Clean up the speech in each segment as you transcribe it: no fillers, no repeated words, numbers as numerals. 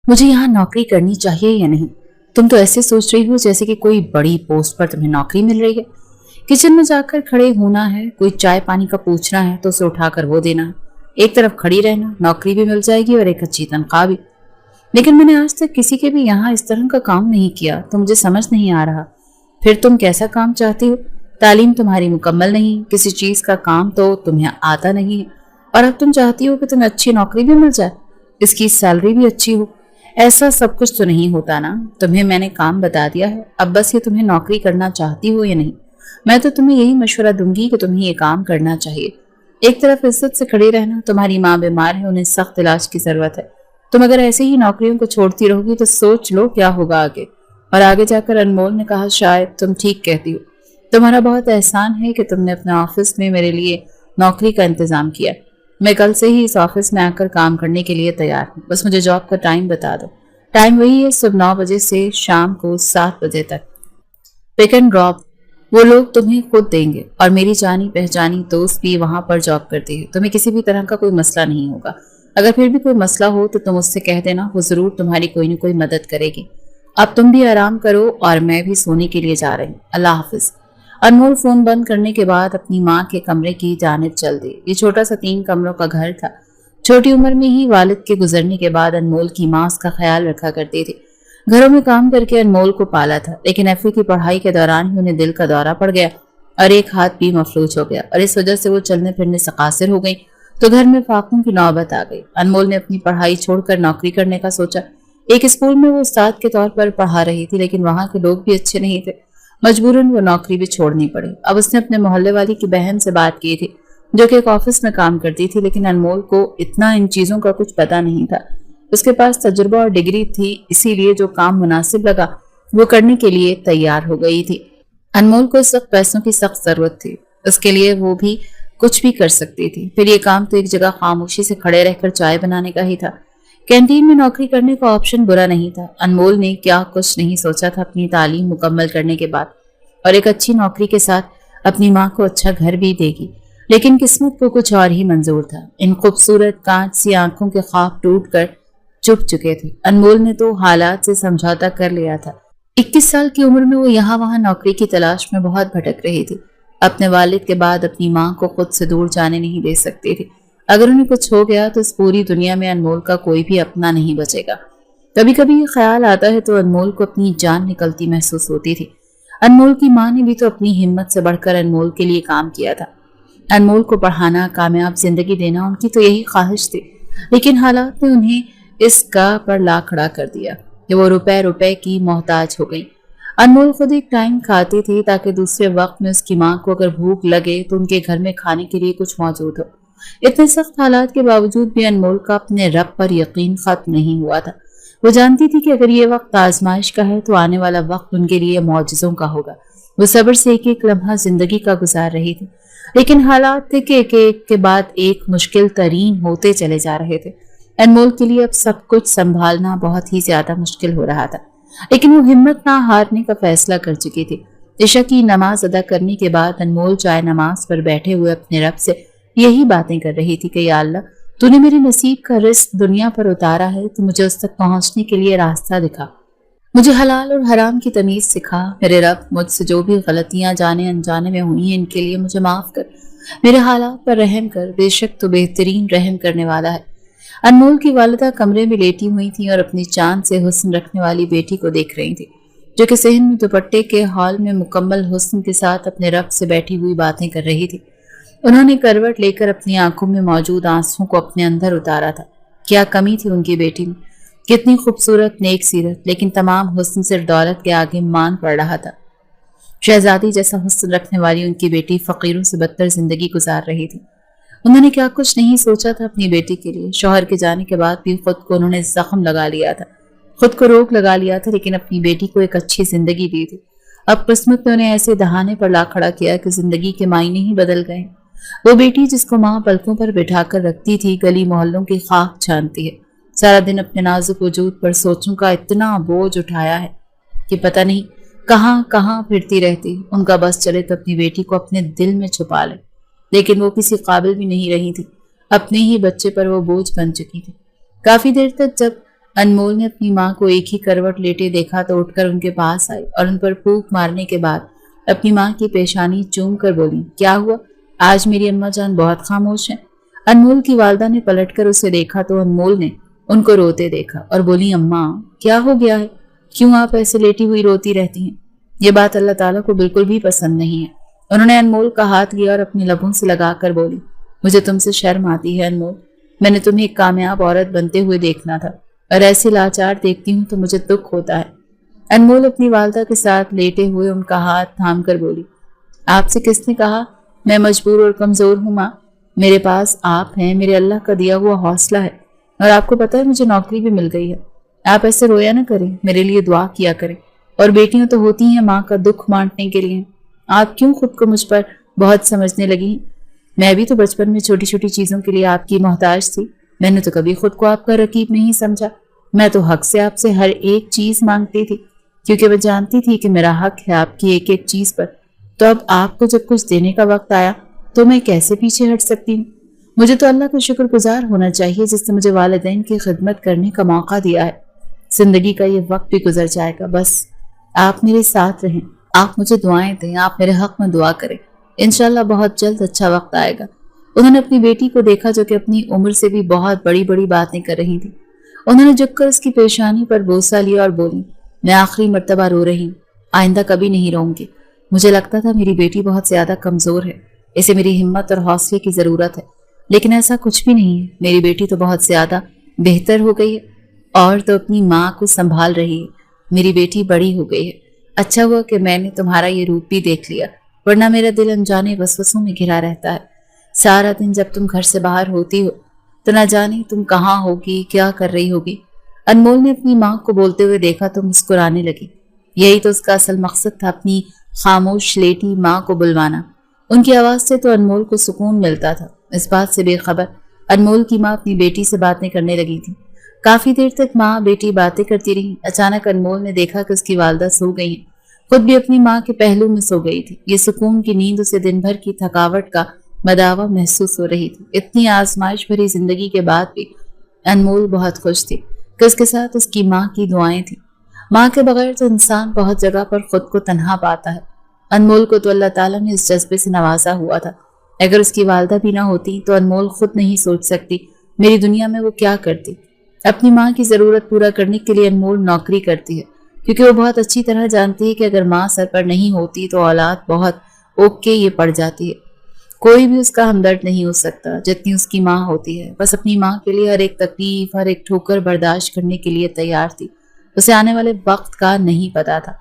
मुझे यहाँ नौकरी करनी चाहिए या नहीं। तुम तो ऐसे सोच रही हो जैसे कि कोई बड़ी पोस्ट पर तुम्हें नौकरी मिल रही है। किचन में जाकर खड़े होना है, कोई चाय पानी का पूछना है तो उसे उठाकर वो देना है। एक तरफ खड़ी रहना, नौकरी भी मिल जाएगी और एक अच्छी तनख्वाह भी। लेकिन मैंने आज तक किसी के भी यहाँ इस तरह का काम नहीं किया, तो मुझे समझ नहीं आ रहा। फिर तुम कैसा काम चाहती हो? तालीम तुम्हारी मुकम्मल नहीं, किसी चीज का काम तो तुम्हें आता नहीं है, और अब तुम चाहती हो कि तुम्हें अच्छी नौकरी भी मिल जाए, इसकी सैलरी भी अच्छी हो। ऐसा सब कुछ तो नहीं होता ना। तुम्हें मैंने काम बता दिया है, अब बस ये तुम्हें नौकरी करना चाहती हो या नहीं। मैं तो तुम्हें यही मशवरा दूंगी कि तुम्हें ये काम करना चाहिए। एक तरफ इज्जत से खड़े रहना, तुम्हारी माँ बीमार है, उन्हें सख्त इलाज की जरूरत है। तुम अगर ऐसे ही नौकरियों को छोड़ती रहोगी तो सोच लो क्या होगा आगे। और आगे जाकर अनमोल ने कहा, शायद तुम ठीक कहती हो। तुम्हारा बहुत एहसान है कि तुमने अपने ऑफिस में मेरे लिए नौकरी का इंतजाम किया। मैं कल से ही इस ऑफिस में आकर काम करने के लिए तैयार हूँ, बस मुझे जॉब का टाइम बता दो। टाइम वही है, सुबह 9 बजे से शाम को 7 बजे तक। पिक एंड ड्रॉप वो लोग तुम्हें खुद देंगे, और मेरी जानी पहचानी दोस्त भी वहां पर जॉब करती है। तुम्हें किसी भी तरह का कोई मसला नहीं होगा। अगर फिर भी कोई मसला हो तो तुम उससे कह देना, वो जरूर तुम्हारी कोई न कोई मदद करेगी। अब तुम भी आराम करो और मैं भी सोने के लिए जा रही हूँ। अल्लाह हाफिज। अनमोल फोन बंद करने के बाद अपनी माँ के कमरे की जानिब चल दी। ये छोटा सा 3 कमरों का घर था। छोटी उम्र में ही वालिद के गुजरने के बाद अनमोल की माँ उसका ख्याल रखा करती थी। घरों में काम करके अनमोल को पाला था, लेकिन एफए की पढ़ाई के दौरान ही उन्हें दिल का दौरा पड़ गया और एक हाथ भी मफलूज हो गया, और इस वजह से वो चलने फिरने से कासिर हो गई। तो घर में फाकों की नौबत आ गई। अनमोल ने अपनी पढ़ाई छोड़कर नौकरी करने का सोचा। एक स्कूल में वो उस्ताद के तौर पर पढ़ा रही थी, लेकिन वहां के लोग भी अच्छे नहीं थे। मजबूरन वो नौकरी भी छोड़नी पड़ी। अब उसने अपने मोहल्ले वाली की बहन से बात की थी, जो कि एक ऑफिस में काम करती थी, लेकिन अनमोल को इतना इन चीजों का कुछ पता नहीं था। उसके पास तजुर्बा और डिग्री थी, इसीलिए जो काम मुनासिब लगा वो करने के लिए तैयार हो गई थी। अनमोल को इस वक्त पैसों की सख्त जरूरत थी, उसके लिए वो भी कुछ भी कर सकती थी। फिर ये काम तो एक जगह खामोशी से खड़े रहकर चाय बनाने का ही था। कैंटीन में नौकरी करने का ऑप्शन बुरा नहीं था। अनमोल ने क्या कुछ नहीं सोचा था अपनी तालीम मुकम्मल करने के बाद, और एक अच्छी नौकरी के साथ अपनी माँ को अच्छा घर भी देगी। लेकिन किस्मत को कुछ और ही मंजूर था। इन खूबसूरत कांच सी आंखों के ख्वाब टूट कर चुप चुके थे। अनमोल ने तो हालात से समझौता कर लिया था। 21 साल की उम्र में वो यहाँ वहाँ नौकरी की तलाश में बहुत भटक रही थी। अपने वालिद के बाद अपनी माँ को खुद से दूर जाने नहीं दे सकती थी। अगर उन्हें कुछ हो गया तो इस पूरी दुनिया में अनमोल का कोई भी अपना नहीं बचेगा। कभी कभी ये ख्याल आता है तो अनमोल को अपनी जान निकलती महसूस होती थी। अनमोल की माँ ने भी तो अपनी हिम्मत से बढ़कर अनमोल के लिए काम किया था। अनमोल को पढ़ाना, कामयाब जिंदगी देना उनकी तो यही ख्वाहिश थी, लेकिन हालात ने उन्हें इसका पर ला खड़ा कर दिया कि वो रुपए रुपए की मोहताज हो गई। अनमोल खुद एक टाइम खाती थी ताकि दूसरे वक्त में उसकी माँ को अगर भूख लगे तो उनके घर में खाने के लिए कुछ मौजूद हो। इतने सख्त हालात के बावजूद भी अनमोल का अपने रब पर यकीन खत्म नहीं हुआ था। वो जानती थी कि अगर ये वक्त आजमाइश का है तो आने वाला वक्त उनके लिए मौजज़ों का होगा। वो सब्र से एक एक लम्हा जिंदगी का गुजार रही थी, लेकिन हालात थे कि एक के बाद एक मुश्किल तरीन होते चले जा रहे थे। अनमोल के लिए अब सब कुछ संभालना बहुत ही ज्यादा मुश्किल हो रहा था, लेकिन वो हिम्मत ना हारने का फैसला कर चुकी थी। इशा की नमाज अदा करने के बाद अनमोल चाय नमाज पर बैठे हुए अपने रब से यही बातें कर रही थी कि या अल्लाह, तूने मेरे नसीब का रिस्क दुनिया पर उतारा है, तो मुझे उस तक पहुंचने के लिए रास्ता दिखा। मुझे हलाल और हराम की तमीज सिखा। मेरे रब, मुझसे जो भी गलतियां जाने अनजाने में हुई हैं इनके लिए मुझे माफ कर। मेरे हालात पर रहम कर, बेशक तो बेहतरीन रहम करने वाला है। अनमोल की वालिदा कमरे में लेटी हुई थी और अपनी चांद से हुस्न रखने वाली बेटी को देख रही थी, जो कि सहन में दुपट्टे के हॉल में मुकम्मल हुस्न के साथ अपने रब से बैठी हुई बातें कर रही थी। उन्होंने करवट लेकर अपनी आंखों में मौजूद आंसुओं को अपने अंदर उतारा था। क्या कमी थी उनकी बेटी में, कितनी खूबसूरत नेक सीरत, लेकिन तमाम हुस्न सिर्फ दौलत के आगे मान पड़ रहा था। शहजादी जैसा हुस्न रखने वाली उनकी बेटी फकीरों से बदतर जिंदगी गुजार रही थी। उन्होंने क्या कुछ नहीं सोचा था अपनी बेटी के लिए। शौहर के जाने के बाद भी खुद को उन्होंने जख्म लगा लिया था, खुद को रोक लगा लिया था, लेकिन अपनी बेटी को एक अच्छी जिंदगी दी थी। अब किस्मत ने उन्हें ऐसे दहाने पर ला खड़ा किया कि जिंदगी के मायने ही बदल गए। वो बेटी जिसको माँ पलकों पर बिठाकर रखती थी, गली मोहल्लों की खाक छानती है। सारा दिन अपने नाजुक वजूद पर सोचों का इतना बोझ उठाया है कि पता नहीं कहाँ कहाँ फिरती रहती। उनका बस चले तो अपनी बेटी को अपने दिल में छुपा ले, लेकिन वो किसी काबिल भी नहीं रही थी। अपने ही बच्चे पर वो बोझ बन चुकी थी। काफी देर तक जब अनमोल ने अपनी माँ को एक ही करवट लेटे देखा तो उठकर उनके पास आई और उन पर फूंक मारने के बाद अपनी माँ की पेशानी चूम कर बोली, क्या हुआ? आज मेरी अम्मा जान बहुत खामोश है। अनमोल की वालदा ने पलटकर उसे देखा तो अनमोल ने उनको रोते देखा और बोली, अम्मा क्या हो गया है? क्यों आप ऐसे लेटी हुई रोती रहती हैं? ये बात अल्लाह ताला को बिल्कुल भी पसंद नहीं है। उन्होंने अनमोल का हाथ लिया और अपने लबों से लगाकर बोली, मुझे तुमसे शर्म आती है अनमोल। मैंने तुम्हें एक कामयाब औरत बनते हुए देखना था और ऐसी लाचार देखती हूँ तो मुझे दुख होता है। अनमोल अपनी वालदा के साथ लेटे हुए उनका हाथ थाम कर बोली, आपसे किसने कहा मैं मजबूर और कमजोर हूँ माँ? मेरे पास आप हैं, मेरे अल्लाह का दिया हुआ हौसला है और आपको पता है मुझे नौकरी भी मिल गई है। आप ऐसे रोया ना करें, मेरे लिए दुआ किया करें। और बेटियां तो होती हैं माँ का दुख बांटने के लिए। आप क्यों खुद को मुझ पर बहुत समझने लगी? मैं भी तो बचपन में छोटी छोटी चीजों के लिए आपकी मोहताज थी। मैंने तो कभी खुद को आपका रकीब नहीं समझा। मैं तो हक से आपसे हर एक चीज मांगती थी क्योंकि मैं जानती थी कि मेरा हक है आपकी एक एक चीज पर। तो अब आपको जब कुछ देने का वक्त आया तो मैं कैसे पीछे हट सकती हूँ? मुझे तो अल्लाह का शुक्रगुजार होना चाहिए जिसने मुझे वालिदैन की खिदमत करने का मौका दिया है। जिंदगी का ये वक्त भी गुजर जाएगा, बस आप मेरे साथ रहें, आप मुझे दुआएं दें, आप मेरे हक में दुआ करें। इंशाल्लाह बहुत जल्द अच्छा वक्त आएगा। उन्होंने अपनी बेटी को देखा जो कि अपनी उम्र से भी बहुत बड़ी बड़ी बातें कर रही थी। उन्होंने झुककर उसकी पेशानी पर बोसा लिया और बोली, मैं आखिरी मर्तबा रो रही हूँ, आइंदा कभी नहीं रोऊंगी। मुझे लगता था मेरी बेटी बहुत ज्यादा कमजोर है, इसे मेरी हिम्मत और हौसले की जरूरत है, लेकिन ऐसा कुछ भी नहीं है। मेरी बेटी तो बहुत ज्यादा बेहतर हो गई है और तो अपनी माँ को संभाल रही है। मेरी बेटी बड़ी हो गई है। अच्छा हुआ कि मैंने तुम्हारा ये रूप भी देख लिया, वरना मेरा दिल अनजाने वसवसों में घिरा रहता है। सारा दिन जब तुम घर से बाहर होती हो तो न जाने तुम कहाँ होगी, क्या कर रही होगी। अनमोल ने अपनी माँ को बोलते हुए देखा तो मुस्कुराने लगी। यही तो उसका असल मकसद था, अपनी खामोश लेटी माँ को बुलवाना। उनकी आवाज से तो अनमोल को सुकून मिलता था। इस बात से बेखबर अनमोल की माँ अपनी बेटी से बातें करने लगी थी। काफी देर तक माँ बेटी बातें करती रही। अचानक अनमोल ने देखा कि उसकी वालदा सो गई है। खुद भी अपनी माँ के पहलू में सो गई थी। ये सुकून की नींद उसे दिन भर की थकावट का मदावा महसूस हो रही थी। इतनी आजमाइश भरी जिंदगी के बाद भी अनमोल बहुत खुश थी कि उसके साथ उसकी माँ की दुआएं थी। माँ के बगैर तो इंसान बहुत जगह पर खुद को तन्हा पाता है। अनमोल को तो अल्लाह ताला ने इस जज्बे से नवाजा हुआ था। अगर उसकी वालदा भी ना होती तो अनमोल खुद नहीं सोच सकती मेरी दुनिया में वो क्या करती। अपनी माँ की जरूरत पूरा करने के लिए अनमोल नौकरी करती है क्योंकि वो बहुत अच्छी तरह जानती है कि अगर माँ सर पर नहीं होती तो औलाद बहुत ओके ये पड़ जाती है। कोई भी उसका हमदर्द नहीं हो सकता जितनी उसकी माँ होती है। बस अपनी माँ के लिए हर एक तकलीफ, हर एक ठोकर बर्दाश्त करने के लिए तैयार थी। उसे आने वाले वक्त का नहीं पता था।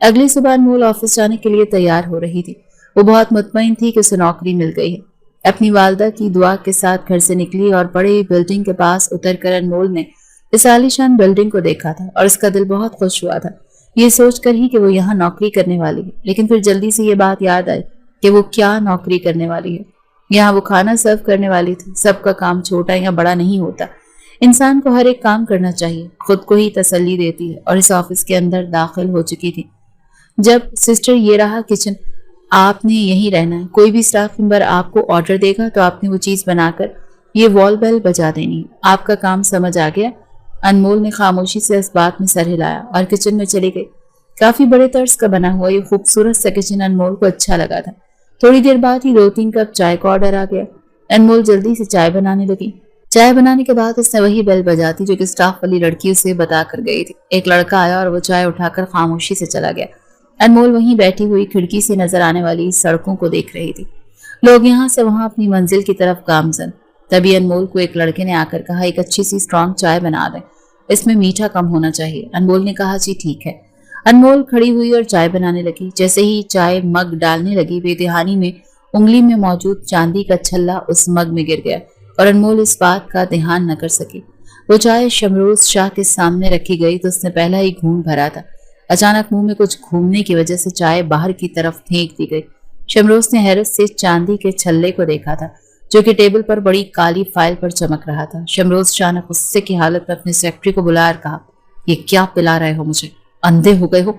अगली सुबह अनमोल ऑफिस जाने के लिए तैयार हो रही थी। वो बहुत मुतमईन थी कि उसे नौकरी मिल गई है। अपनी वालदा की दुआ के साथ घर से निकली और बड़ी बिल्डिंग के पास उतरकर अनमोल ने इस आलीशान बिल्डिंग को देखा था और उसका दिल बहुत खुश हुआ था, ये सोचकर ही कि वो यहाँ नौकरी करने वाली है। लेकिन फिर जल्दी से ये बात याद आई कि वो क्या नौकरी करने वाली है। यहाँ वो खाना सर्व करने वाली थी। सबका काम छोटा या बड़ा नहीं होता। इंसान को हर एक काम करना चाहिए, खुद को ही तसल्ली देती है। और इस ऑफिस के अंदर दाखिल हो चुकी थी जब सिस्टर, ये रहा किचन, आपने यहीं रहना है। कोई भी स्टाफ मेंबर आपको ऑर्डर देगा तो आपने वो चीज बनाकर ये वॉल बेल बजा देनी है। आपका काम समझ आ गया? अनमोल ने खामोशी से इस बात में सर हिलाया और किचन में चली गई। काफी बड़े तर्ज का बना हुआ ये खूबसूरत सा किचन अनमोल को अच्छा लगा था। थोड़ी देर बाद ही 2-3 कप चाय का ऑर्डर आ गया। अनमोल जल्दी से चाय बनाने लगी। चाय बनाने के बाद उसने वही बेल बजा दी जो कि स्टाफ वाली लड़की उसे बता कर गई थी। एक लड़का आया और वो चाय उठाकर खामोशी से चला गया। अनमोल वहीं बैठी हुई खिड़की से नजर आने वाली सड़कों को देख रही थी। लोग यहाँ से वहां अपनी मंजिल की तरफ गामजन। तभी अनमोल को एक लड़के ने आकर कहा, एक अच्छी सी स्ट्रॉन्ग चाय बना दें, इसमें मीठा कम होना चाहिए। अनमोल ने कहा, जी ठीक है। अनमोल खड़ी हुई और चाय बनाने लगी। जैसे ही चाय मग डालने लगी, बेध्यानी में उंगली में मौजूद चांदी का छल्ला उस मग में गिर गया और अनमोल इस बात का ध्यान न कर सकी। वो चाय शमरोज शाह के सामने रखी गई तो उसने पहला ही घूंट भरा था। अचानक मुंह में कुछ घूमने की वजह से चाय बाहर की तरफ फेंक दी गई। शमरोज ने हैरत से चांदी के छल्ले को देखा था जो कि टेबल पर बड़ी काली फाइल पर चमक रहा था। शमरोज शाह ने गुस्से की हालत में अपने सेक्रेटरी को बुलाकर कहा, ये क्या पिला रहे हो मुझे, अंधे हो गए हो?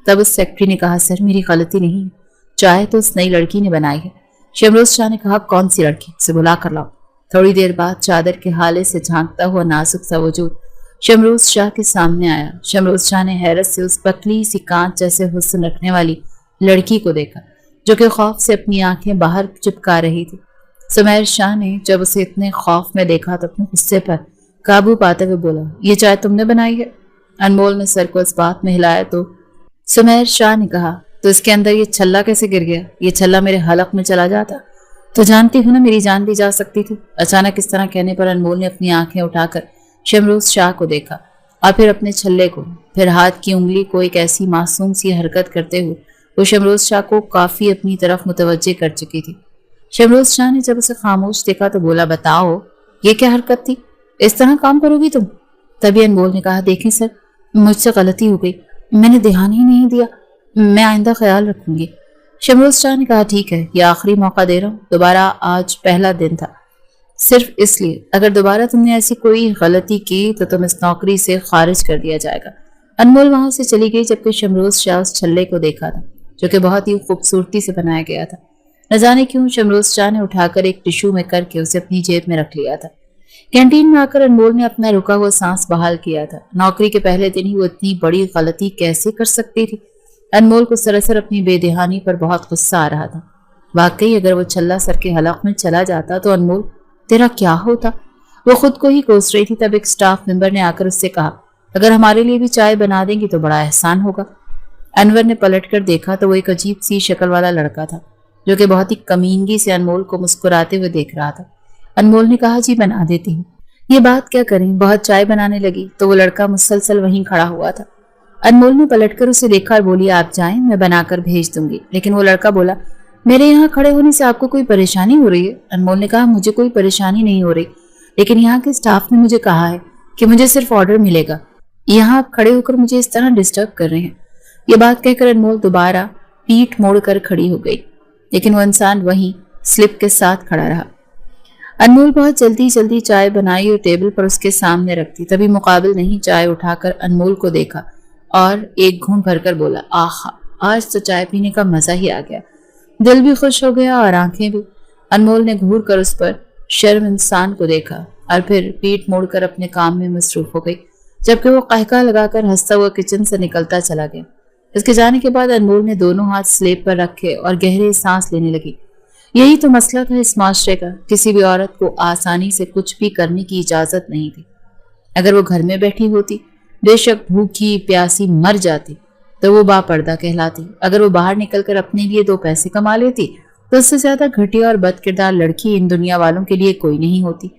तब उस सेक्रेटरी ने कहा, सर मेरी गलती नहीं है, चाय तो उस नई लड़की ने बनाई है। शमरोज शाह ने कहा, कौन सी लड़की, उसे बुला कर लाओ। थोड़ी देर बाद चादर के हाले से झांकता हुआ नाजुक सा वजूद शमरोज शाह के सामने आया। शमरोज शाह ने हैरत से उस पतली सी कांच जैसे हुस्न रखने वाली लड़की को देखा जो कि खौफ से अपनी आंखें बाहर चिपका रही थी। सुमेर शाह ने जब उसे इतने खौफ में देखा तो अपने गुस्से पर काबू पाते हुए बोला, ये चाय तुमने बनाई है? अनमोल ने सर को इस बात में हिलाया तो सुमेर शाह ने कहा, तो इसके अंदर ये छल्ला कैसे गिर गया? ये छल्ला मेरे हलक में चला जाता तो जानती हूं ना मेरी जान भी जा सकती थी। अचानक इस तरह कहने पर अनमोल ने अपनी आंखें उठाकर शमरोज शाह को देखा और फिर अपने छल्ले को, फिर हाथ की उंगली को एक ऐसी मासूम सी हरकत करते हुए वो शमरोज शाह को काफी अपनी तरफ मुतवज्जे कर चुकी थी। शमरोज शाह ने जब उसे खामोश देखा तो बोला, बताओ ये क्या हरकत थी? इस तरह काम करोगी तुम? तभी अनमोल ने कहा, देखें सर, मुझसे गलती हो गई, मैंने ध्यान ही नहीं दिया, मैं आइंदा ख्याल रखूंगी। शमरोज शाह ने कहा, ठीक है, ये आखिरी मौका दे रहा हूँ, दोबारा, आज पहला दिन था, सिर्फ इसलिए अगर दोबारा तुमने ऐसी कोई गलती की तो तुम इस नौकरी से खारिज कर दिया जाएगा। अनमोल वहां से चली गई जबकि शमरोज शाह उस छल्ले को देखा था जो कि बहुत ही खूबसूरती से बनाया गया था। न जाने क्यों शमरोज शाह ने उठाकर एक टिश्यू में करके उसे अपनी जेब में रख लिया था। कैंटीन में आकर अनमोल ने अपना रुका हुआ सांस बहाल किया था। नौकरी के पहले दिन ही वो इतनी बड़ी गलती कैसे कर सकती थी? अनमोल को सरासर अपनी बेदेहानी पर बहुत गुस्सा आ रहा था। वाकई अगर वो छल्ला सर के हलक में चला जाता तो अनमोल तेरा क्या होता? वो खुद को ही कोस रही थी तब एक स्टाफ मेंबर ने आकर उससे कहा, अगर हमारे लिए भी चाय बना देंगी तो बड़ा एहसान होगा। अनवर ने पलट कर देखा तो वो एक अजीब सी शक्ल वाला लड़का था जो कि बहुत ही कमीनगी से अनमोल को मुस्कुराते हुए देख रहा था। अनमोल ने कहा, जी बना देती हूँ। ये बात क्या करें, बहुत चाय बनाने लगी तो वो लड़का मुसलसल वहीं खड़ा हुआ था। अनमोल ने पलटकर उसे देखा और बोली, आप जाएं, मैं बनाकर भेज दूंगी। लेकिन वो लड़का बोला, मेरे यहाँ खड़े होने से आपको कोई परेशानी हो रही है? अनमोल ने कहा, मुझे कोई परेशानी नहीं हो रही, लेकिन यहाँ के स्टाफ ने मुझे कहा है कि मुझे सिर्फ ऑर्डर मिलेगा, यहाँ आप खड़े होकर मुझे इस तरह डिस्टर्ब कर रहे हैं। ये बात कहकर अनमोल दोबारा पीठ मोड़कर खड़ी हो गई, लेकिन वो इंसान वहीं स्लिप के साथ खड़ा रहा। अनमोल बहुत जल्दी जल्दी चाय बनाई और टेबल पर उसके सामने रख दी। तभी मुकाबिल नहीं चाय उठाकर अनमोल को देखा और एक घूंट भरकर बोला, आहा, आज तो चाय पीने का मजा ही आ गया। दिल भी खुश हो गया और आंखें भी। अनमोल ने घूर कर उस पर शर्म इंसान को देखा और फिर पीठ मोड़कर अपने काम में मसरूफ हो गई, जबकि वो कहका लगाकर हंसता हुआ किचन से निकलता चला गया। इसके जाने के बाद अनमोल ने दोनों हाथ स्लेब पर रखे और गहरे सांस लेने लगी। यही तो मसला था इस माशरे का, किसी भी औरत को आसानी से कुछ भी करने की इजाजत नहीं थी। अगर वो घर में बैठी होती, बेशक भूखी प्यासी मर जाती, तो वो बापर्दा कहलाती। अगर वो बाहर निकलकर अपने लिए 2 पैसे कमा लेती तो उससे ज्यादा घटिया और बदकिरदार लड़की इन दुनिया वालों के लिए कोई नहीं होती।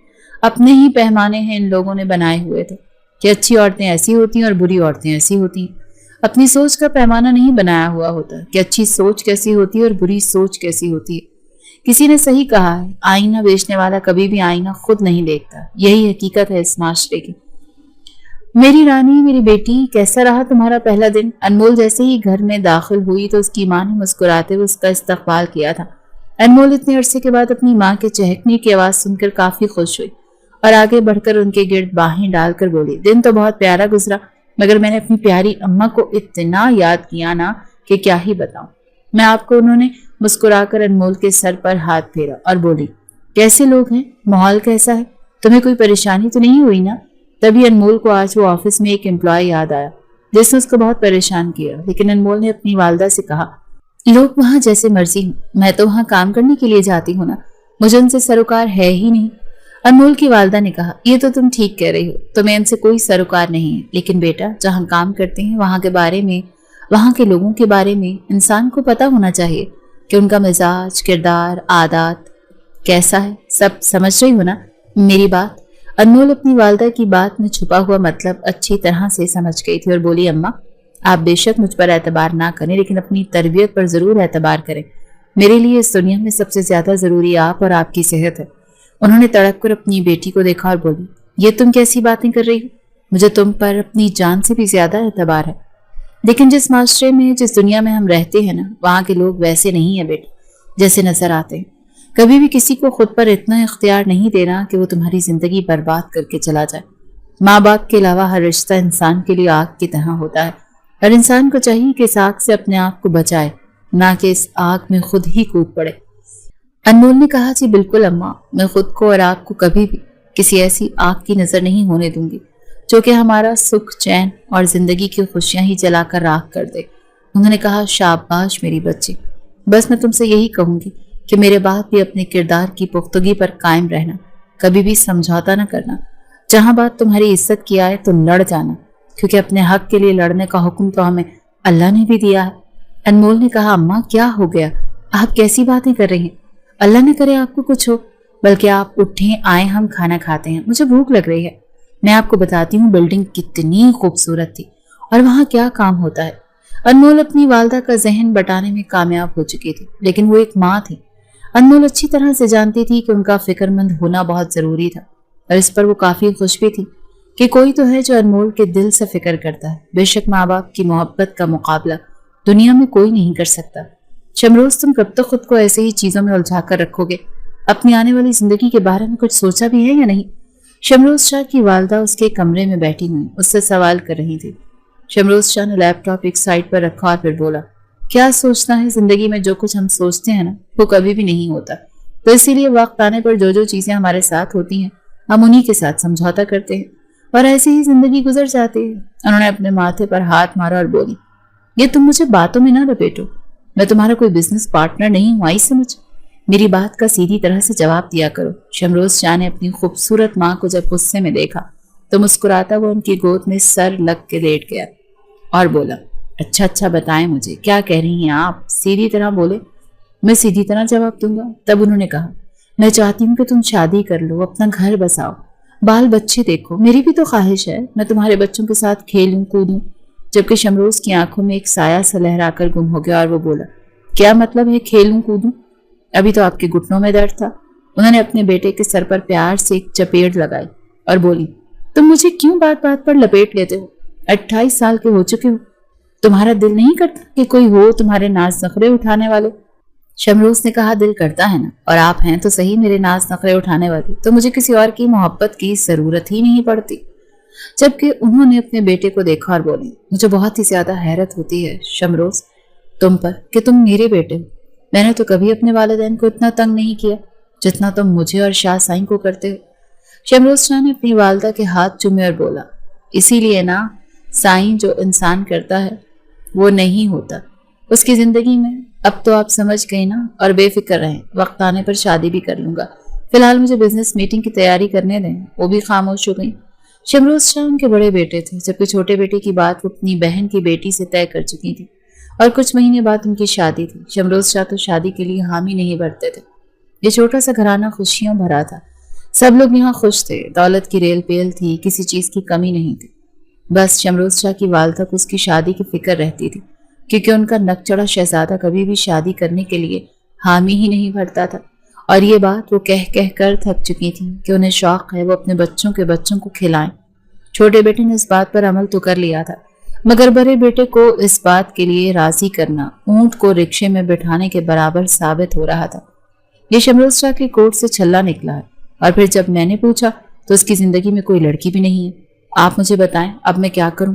अपने ही पैमाने हैं इन लोगों ने बनाए हुए थे कि अच्छी औरतें ऐसी होती हैं और बुरी औरतें ऐसी होती हैं। अपनी सोच का पैमाना नहीं बनाया हुआ होता कि अच्छी सोच कैसी होती है और बुरी सोच कैसी होती है। किसी ने सही कहा है, आईना बेचने वाला कभी भी आईना खुद नहीं देखता। यही हकीकत है इस माशरे की। मेरी रानी, मेरी बेटी, कैसा रहा तुम्हारा पहला दिन? अनमोल जैसे ही घर में दाखिल हुई तो उसकी माँ ने मुस्कुराते हुए उसका इस्तकबाल किया था। अनमोल इतने अरसे के बाद अपनी माँ के चहकने की आवाज सुनकर काफी खुश हुई और आगे बढ़कर उनके गिर्द बाहें डालकर बोली, दिन तो बहुत प्यारा गुजरा, मगर मैंने अपनी प्यारी अम्मा को इतना याद किया ना कि क्या ही बताऊं। मैं आपको उन्होंने मुस्कुराकर अनमोल के सर पर हाथ फेरा और बोली, कैसे लोग हैं, माहौल कैसा है, तुम्हें कोई परेशानी तो नहीं हुई ना? तभी अनमोल को आज वो ऑफिस में एक एम्प्लॉय याद आया जिसने उसको बहुत परेशान किया। लेकिन अनमोल ने अपनी वालदा से कहा, लोग वहां जैसे मर्जी हूं, मैं तो वहां काम करने के लिए जाती हूँ ना, मुझे उनसे सरोकार है ही नहीं। अनमोल की वालदा ने कहा, ये तो तुम ठीक कह रही हो, तुम्हें इनसे कोई सरोकार नहीं है, लेकिन बेटा जहाँ काम करते हैं वहां के बारे में, वहां के लोगों के बारे में इंसान को पता होना चाहिए कि उनका मिजाज, किरदार, आदत कैसा है। सब समझ रही हो ना मेरी बात? अनमोल अपनी वालदा की बात में छुपा हुआ मतलब अच्छी तरह से समझ गई थी और बोली, अम्मा आप बेशक मुझ पर एतबार ना करें, लेकिन अपनी तरबियत पर जरूर एतबार करें। मेरे लिए इस दुनिया में सबसे ज्यादा जरूरी आप और आपकी सेहत है। उन्होंने तड़प कर अपनी बेटी को देखा और बोली, ये तुम कैसी बातें कर रही हो? मुझे तुम पर अपनी जान से भी ज्यादा एतबार है। लेकिन जिस माशरे में, जिस दुनिया में हम रहते हैं ना, वहाँ के लोग वैसे नहीं है बेटा जैसे नजर आते हैं। कभी भी किसी को खुद पर इतना इख्तियार नहीं देना कि वो तुम्हारी जिंदगी बर्बाद करके चला जाए। माँ बाप के अलावा हर रिश्ता इंसान के लिए आग की तरह होता है और इंसान को चाहिए कि इस आग से अपने आप को बचाए, ना कि इस आग में खुद ही कूद पड़े। अनमोल ने कहा, जी बिल्कुल अम्मा, मैं खुद को और आपको कभी भी किसी ऐसी आग की नजर नहीं होने दूंगी جو کہ ہمارا سکھ چین اور زندگی کی خوشیاں ہی جلا کر راکھ کر دے۔ انہوں نے کہا شاباش میری بچی، بس میں تم سے یہی کہوں گی کہ میرے بعد بھی اپنے کردار کی پختگی پر قائم رہنا، کبھی بھی سمجھوتا نہ کرنا۔ جہاں بات تمہاری عزت کی آئے تو لڑ جانا، کیونکہ اپنے حق کے لیے لڑنے کا حکم تو ہمیں اللہ نے بھی دیا ہے۔ انمول نے کہا اماں کیا ہو گیا، آپ کیسی باتیں کر رہی ہیں؟ اللہ نہ کرے آپ کو کچھ ہو، بلکہ آپ اٹھیں آئیں، ہم کھانا کھاتے ہیں، مجھے بھوک لگ رہی ہے۔ میں آپ کو بتاتی ہوں بلڈنگ کتنی خوبصورت تھی اور وہاں کیا کام ہوتا ہے۔ انمول اپنی والدہ کا ذہن بٹانے میں کامیاب ہو چکی تھی، لیکن وہ ایک ماں تھی۔ انمول اچھی طرح سے جانتی تھی کہ ان کا فکر مند ہونا بہت ضروری تھا، اور اس پر وہ کافی خوش بھی تھی کہ کوئی تو ہے جو انمول کے دل سے فکر کرتا ہے۔ بے شک ماں باپ کی محبت کا مقابلہ دنیا میں کوئی نہیں کر سکتا۔ شمروز تم کب تک خود کو ایسے ہی چیزوں میں الجھا کر رکھو گے؟ اپنی آنے والی زندگی کے بارے میں کچھ سوچا بھی ہے یا نہیں؟ شمروز شاہ کی والدہ اس کے کمرے میں بیٹھی ہوئی اس سے سوال کر رہی تھی۔ شمروز شاہ نے لیپ ٹاپ ایک سائڈ پر رکھا اور پھر بولا، کیا سوچنا ہے؟ زندگی میں جو کچھ ہم سوچتے ہیں نا وہ کبھی بھی نہیں ہوتا، تو اسی لیے وقت آنے پر جو چیزیں ہمارے ساتھ ہوتی ہیں ہم انہی کے ساتھ سمجھوتا کرتے ہیں اور ایسے ہی زندگی گزر جاتی ہے۔ انہوں نے اپنے ماتھے پر ہاتھ مارا اور بولی، یہ تم مجھے باتوں میں نہ لپیٹو، میں تمہارا کوئی بزنس پارٹنر نہیں ہوں، آئی سمجھ؟ میری بات کا سیدھی طرح سے جواب دیا کرو۔ شمروز شاہ نے اپنی خوبصورت ماں کو جب غصے میں دیکھا تو مسکراتا وہ ان کی گود میں سر لگ کے لیٹ گیا اور بولا، اچھا بتائیں مجھے کیا کہہ رہی ہیں آپ، سیدھی طرح بولے۔ میں سیدھی طرح جواب دوں گا۔ تب انہوں نے کہا، میں چاہتی ہوں کہ تم شادی کر لو، اپنا گھر بساؤ، بال بچے دیکھو، میری بھی تو خواہش ہے میں تمہارے بچوں کے ساتھ کھیلوں کودوں۔ جبکہ شمروز کی آنکھوں میں ایک سایہ سا لہرا کر گم ہو گیا اور وہ بولا، کیا مطلب ہے کھیلوں کودوں؟ ابھی تو آپ کے گھٹنوں میں درد تھا۔ انہوں نے اپنے بیٹے کے سر پر پیار سے ایک چپیڑ لگائی اور بولی، تم مجھے کیوں بات بات پر لپیٹ لیتے ہو؟ 28 سال کے ہو چکے ہو، تمہارا دل نہیں کرتا کہ کوئی ہو تمہارے ناز نخرے اٹھانے والے؟ شمروز نے کہا، دل کرتا ہے نا، اور آپ ہیں تو صحیح میرے ناز نخرے اٹھانے والے، تو مجھے کسی اور کی محبت کی ضرورت ہی نہیں پڑتی۔ جبکہ انہوں نے اپنے بیٹے کو دیکھا اور بولی، مجھے بہت ہی زیادہ حیرت ہوتی ہے شمروز تم پر کہ تم میرے بیٹے ہو۔ میں نے تو کبھی اپنے والدین کو اتنا تنگ نہیں کیا جتنا تم مجھے اور شاہ سائیں کو کرتے ہو۔ شمروز شاہ نے اپنی والدہ کے ہاتھ چومے اور بولا، اسی لیے نا سائیں جو انسان کرتا ہے وہ نہیں ہوتا اس کی زندگی میں۔ اب تو آپ سمجھ گئی نا، اور بے فکر رہیں، وقت آنے پر شادی بھی کر لوں گا، فی الحال مجھے بزنس میٹنگ کی تیاری کرنے دیں۔ وہ بھی خاموش ہو گئی۔ شمروز شاہ ان کے بڑے بیٹے تھے، جبکہ چھوٹے بیٹے کی بات وہ اپنی بہن کی بیٹی سے طے کر چکی تھی اور کچھ مہینے بعد ان کی شادی تھی۔ شمروز شاہ تو شادی کے لیے حامی نہیں بھرتے تھے۔ یہ چھوٹا سا گھرانہ خوشیوں بھرا تھا، سب لوگ یہاں خوش تھے، دولت کی ریل پیل تھی، کسی چیز کی کمی نہیں تھی۔ بس شمروز شاہ کی والدہ کو اس کی شادی کی فکر رہتی تھی، کیونکہ ان کا نک چڑھا شہزادہ کبھی بھی شادی کرنے کے لیے حامی ہی نہیں بھرتا تھا، اور یہ بات وہ کہہ کر تھک چکی تھی کہ انہیں شوق ہے وہ اپنے بچوں کے بچوں کو کھلائیں۔ چھوٹے بیٹے نے اس بات پر عمل تو کر لیا تھا، مگر بڑے بیٹے کو اس بات کے لیے راضی کرنا اونٹ کو رکشے میں بٹھانے کے برابر ثابت ہو رہا تھا۔ یہ شمروز شاہ کے کوٹ سے چھلا نکلا ہے، اور پھر جب میں نے پوچھا تو اس کی زندگی میں کوئی لڑکی بھی نہیں ہے۔ آپ مجھے بتائیں اب میں کیا کروں؟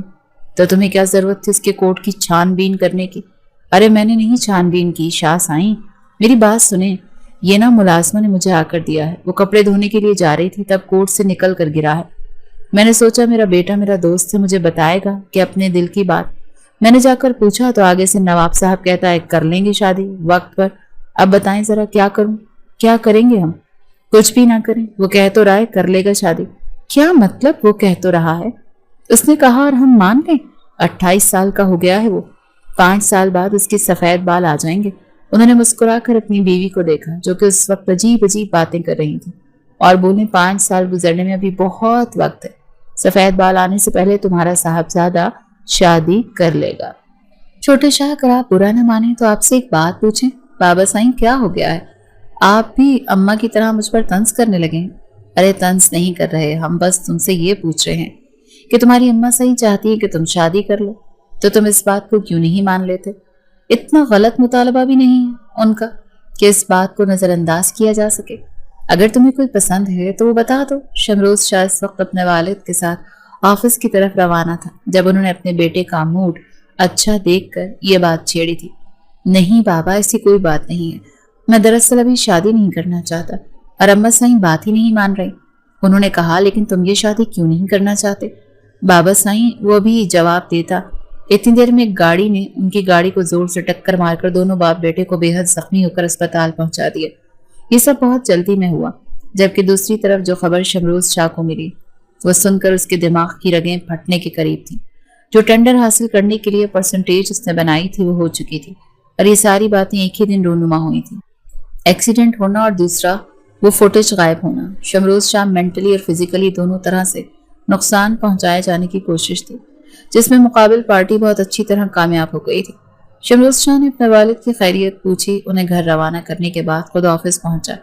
تو تمہیں کیا ضرورت تھی اس کے کوٹ کی چھان بین کرنے کی؟ ارے میں نے نہیں چھان بین کی شاہ سائیں، میری بات سنیں، یہ نا ملازمہ نے مجھے آ کر دیا ہے، وہ کپڑے دھونے کے لیے جا رہی تھی تب کوٹ سے نکل کر گرا ہے۔ میں نے سوچا میرا بیٹا میرا دوست ہے، مجھے بتائے گا کہ اپنے دل کی بات۔ میں نے جا کر پوچھا تو آگے سے نواب صاحب کہتا ہے کر لیں گے شادی وقت پر۔ اب بتائیں ذرا کیا کروں؟ کیا کریں گے ہم؟ کچھ بھی نہ کریں، وہ کہہ تو رہا ہے کر لے گا شادی۔ کیا مطلب وہ کہہ تو رہا ہے؟ اس نے کہا اور ہم مان لیں؟ 28 سال کا ہو گیا ہے وہ، 5 سال بعد اس کے سفید بال آ جائیں گے۔ انہوں نے مسکرا کر اپنی بیوی کو دیکھا جو کہ اس وقت عجیب عجیب باتیں کر رہی تھی، اور بولیں 5 سال گزرنے میں ابھی بہت وقت ہے، سفید بال آنے سے پہلے تمہارا صاحبزادہ شادی کر لے گا۔ چھوٹے شاہ اگر آپ برا نہ مانیں تو آپ سے ایک بات پوچھیں، بابا سائیں کیا ہو گیا ہے؟ آپ بھی اماں کی طرح مجھ پر طنز کرنے لگے ہیں۔ ارے طنز نہیں کر رہے، ہم بس تم سے یہ پوچھ رہے ہیں کہ تمہاری اماں صحیح چاہتی ہے کہ تم شادی کر لو، تو تم اس بات کو کیوں نہیں مان لیتے؟ اتنا غلط مطالبہ بھی نہیں ہے ان کا کہ اس بات کو نظر انداز کیا جا سکے۔ اگر تمہیں کوئی پسند ہے تو وہ بتا دو۔ شمروز شاہ اس وقت اپنے والد کے ساتھ آفس کی طرف روانہ تھا جب انہوں نے اپنے بیٹے کا موڈ اچھا دیکھ کر یہ بات چھیڑی تھی۔ نہیں بابا، ایسی کوئی بات نہیں ہے، میں دراصل ابھی شادی نہیں کرنا چاہتا، اور اماں صحیح بات ہی نہیں مان رہی۔ انہوں نے کہا لیکن تم یہ شادی کیوں نہیں کرنا چاہتے؟ वापस आई वो भी जवाब देता। इतनी देर में एक गाड़ी ने उनकी गाड़ी को जोर से टक्कर मारकर दोनों बाप बेटे को बेहद जख्मी होकर अस्पताल पहुंचा दिया। ये सब बहुत जल्दी में हुआ, जबकि दूसरी तरफ जो खबर शमरोज शाह को मिली वो सुनकर उसके दिमाग की रगें फटने के करीब थी। जो टेंडर हासिल करने के लिए परसेंटेज उसने बनाई थी वो हो चुकी थी, और ये सारी बातें एक ही दिन रूनुमा हुई थी। एक्सीडेंट होना और दूसरा वो फुटेज गायब होना। शमरोज शाह मेंटली और फिजिकली दोनों तरह से नुकसान पहुंचाए जाने की कोशिश थी, जिसमें मुकाबिल पार्टी बहुत अच्छी तरह कामयाब हो गई थी। शमरोज शाह ने अपने वालिद की खैरियत पूछी। उन्हें घर रवाना करने के बाद खुद ऑफिस पहुंचा।